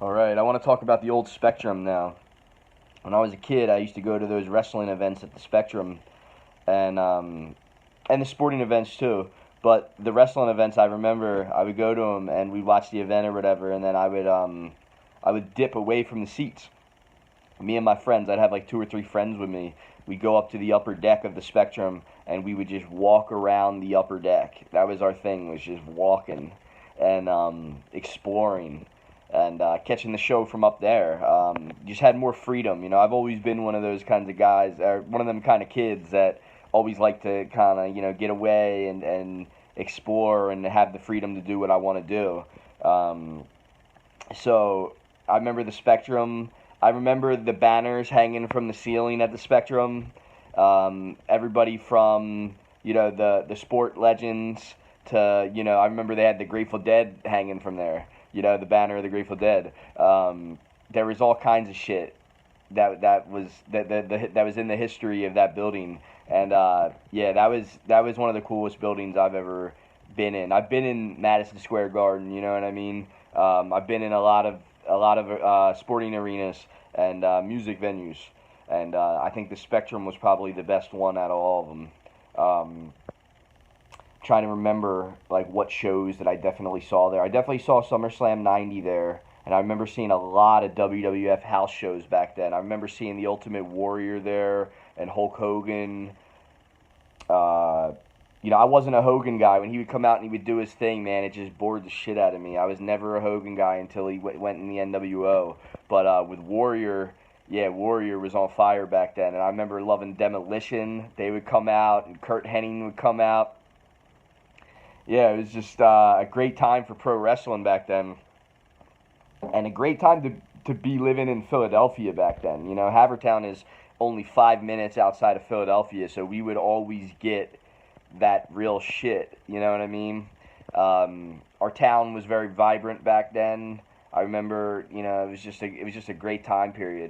All right, I want to talk about the old Spectrum now. When I was a kid, I used to go to those wrestling events at the Spectrum, and and the sporting events too. But the wrestling events, I remember I would go to them and we'd watch the event or whatever, and then I would dip away from the seats. Me and my friends, I'd have like two or three friends with me. We'd go up to the upper deck of the Spectrum and we would just walk around the upper deck. That was our thing, was just walking and exploring and catching the show from up there. Just had more freedom. I've always been one of those kinds of guys, or one of them kind of kids that always like to kind of get away and explore and have the freedom to do what I want to do. So I remember the Spectrum. I remember the banners hanging from the ceiling at the Spectrum. Everybody from the sport legends to I remember they had the Grateful Dead hanging from there. The banner of the Grateful Dead. There was all kinds of shit that was in the history of that building, and yeah, that was one of the coolest buildings I've ever been in. I've been in Madison Square Garden, you know what I mean. I've been in a lot of sporting arenas and music venues, and I think the Spectrum was probably the best one out of all of them. Trying to remember like what shows that I definitely saw there. I definitely saw SummerSlam '90 there, and I remember seeing a lot of WWF house shows back then. I remember seeing the Ultimate Warrior there and Hulk Hogan. Uh, I wasn't a Hogan guy. When he would come out and he would do his thing, man, it just bored the shit out of me. I was never a Hogan guy until he went in the NWO. But with Warrior, yeah, Warrior was on fire back then. And I remember loving Demolition. They would come out, and Kurt Hennig would come out. Yeah, it was just a great time for pro wrestling back then, and a great time to be living in Philadelphia back then. Havertown is only 5 minutes outside of Philadelphia, so we would always get that real shit. You know what I mean? Our town was very vibrant back then. I remember, it was just a great time period.